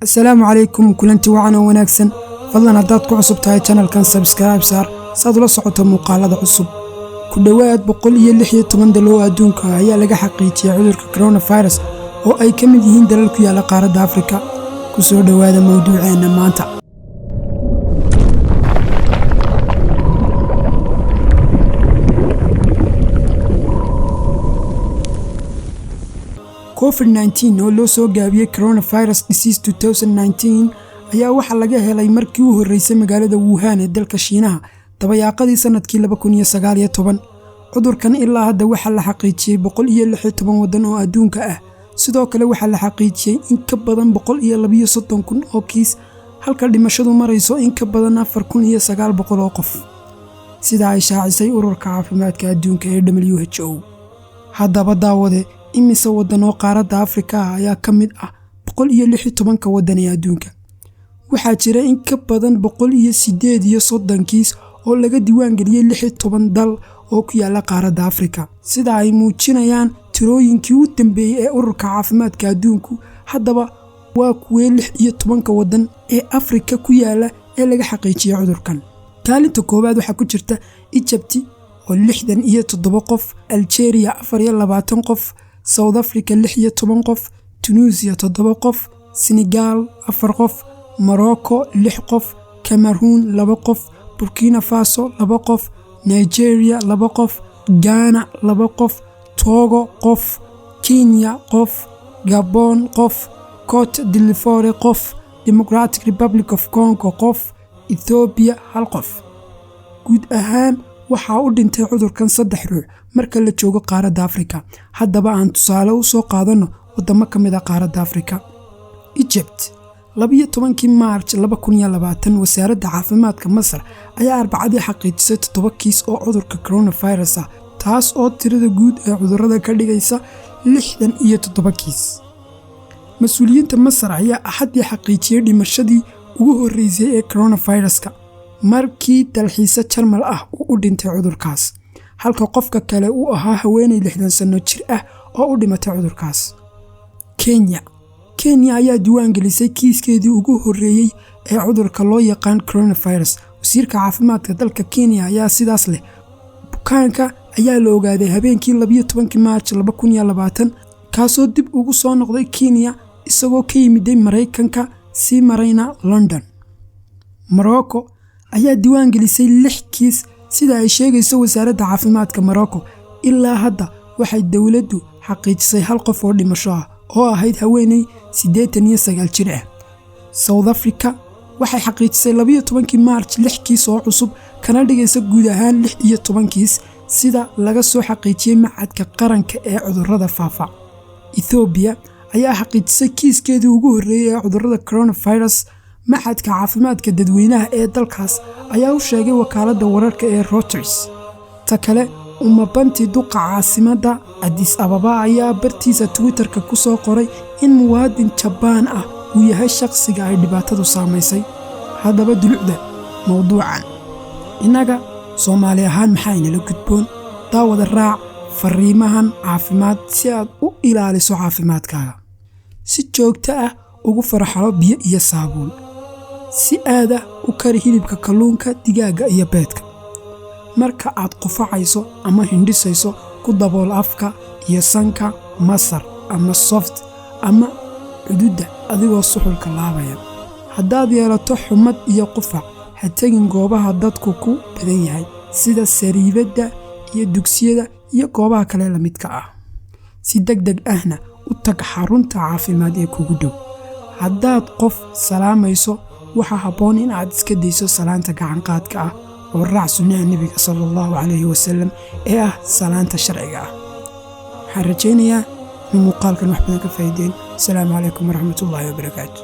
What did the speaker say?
السلام عليكم كلنتي وعنا وناكسن فضلا هداد كعصب تاي channel كان سبسكرايب صار صادو لصعوتا مقالة عصب كدواد بقولية اللحية طبان دلو أدونكا هيا لغا حقيتي عذرك كورونا فايروس oo ay ka mid yihiin dalal ku yaala qaaradda Afrika ku soo dhawaada mawduuceena maanta COVID-19 oo loo soo gaabiyay coronavirus disease 2019 ayaa waxa laga helay markii uu horeysay magaalada Wuhan ee dalka Shiinaha dabayaaqadii sanadkii 2019 cudurkan ilaa hadda waxa la xaqiijiyay 116 wadan oo adduunka ah sidoo kale waxa la xaqiijiyay in ka badan 132,000 oo kiis halka dhimashadu marayso in ka badan 4,900 oo qof sida ay shaacisay ururka caafimaadka adduunka ee WHO haddaba daawade imise wadan oo qaaradda Afrika ayaa ka mid ah 116 wadan ee adduunka waxaa jira in ka badan 138 kiis oo laga diiwaan geliyay 16 dal oo ku yaala qaaradda Afrika sida ay muujinayaan tirooyinkii u dambeeyay ee ururka caafimaadka adduunku haddaba waa kuwee 16 wadan ee Afrika ku yaala ee laga xaqiijiyay cudurkan kaalinta koowaad waxa ku jirta Egypt oo 67 qof Algeria 24 qof South Africa 16 qof Tunisia 7 qof Senegal 4 qof Morocco 6 qof Cameroon 2 qof Burkina Faso 2 qof Nigeria 2 qof Ghana 2 qof Togo qof Kenya qof Gabon qof Cote d'Ivoire qof Democratic Republic of Congo qof Ethiopia 1 qof guud ahaan waxa uu dhintay cudurkan 3 ruux marka la joogo qaaradda Afrika haddaba aan tusaale u soo qaadano wadamo kamid ah qaaradda Afrika Egypt 12 March 2020 wasaaradda caafimaadka Masar ayaa arbacadii xaqiijisay 7 kiis oo cudurka coronavirus ah taas oo tirada guud ee cudurrada ka dhigaysa 67 kiis mas'uuliyiinta Masar ayaa axadii xaqiijiyay dhimashadii ugu horeysay ee coronavirus-ka markii dalxiisa Jarmal ah uu u dhintay cudurkaas halka qofka kale uu ahaa haweeney 60 sano jir ah oo u dhimatay cudurkaas Kenya ayaa diiwaan gelisay kiiskeedii ugu horeeyay ee cudurka loo yaqaan coronavirus wasiirka caafimaadka dalka Kenya ayaa sidaas leh bukaanka ayaa la ogaaday habeenkii 12 March 2020 kaasoo dib ugu soo noqday Kenya isagoo ka yimid Mareykanka si marayna London Morocco ayaa diiwaan gelisay 6 kiis sida ay sheegayso wasaaradda caafimaadka Morocco ilaa hadda waxay dawladdu xaqiijisay 1 qof oo dhimasho ah oo ahayd haweeney 89 jir ah South Africa waxay xaqiijisay 12 March 6 kiis oo cusub kana dhigaysa guud ahaan 16 kiis sida laga soo xaqiijiyay macadka qaranka ee cudurrada faafa Ethiopia ayaa xaqiijisay kiiskeedii ugu horeeyay ee cudurrada coronavirus macadka caafimaadka dadweynaha ee dalkaas ayaa u sheegay wakaaladda wararka ee Reuters ta kale umabanti duqa caasimadda Addis Ababa ayaa bartiisa Twitterka ku soo qoray in muwaadin Japan ah uu yahay shakhsiga ay dhibaatadu saameysay haddaba dulucda mawduucan inaga Soomaali ahaan maxayna la gudboon daawada raac fariimahan caafimaad si aad u ilaaliso caafimaadkaaga si joogto ah ugu farxalo biyo iyo saabuun si aad u kari hilibka kalluunka digaaga iyo beedka marka aad qufacayso ama hindhisayso ku dabool afka iyo sanka masar ama soft ama cududa adigoo suxulka laabaya haddaad yeelato xumad iyo qufac ha tagin goobaha dadku ku badan yahay sida sariibada iyo dugsiyada iyo goobaha kale la midka ah si degdeg ahna u tag xarunta caafimaad ee kugu dhow haddaad qof salaamayso waxa habboon in aad iska dayso salaanta gacan qaadka ah oo raac sunnaha nabiga sallallahu alayhi wasallam ee ah salaanta sharciga ah waxaan rajaynayaa in muuqaalkan wax badan ka faa'iideen. Assalaamu calaykum waraxmatullaahi wabarakaatuh.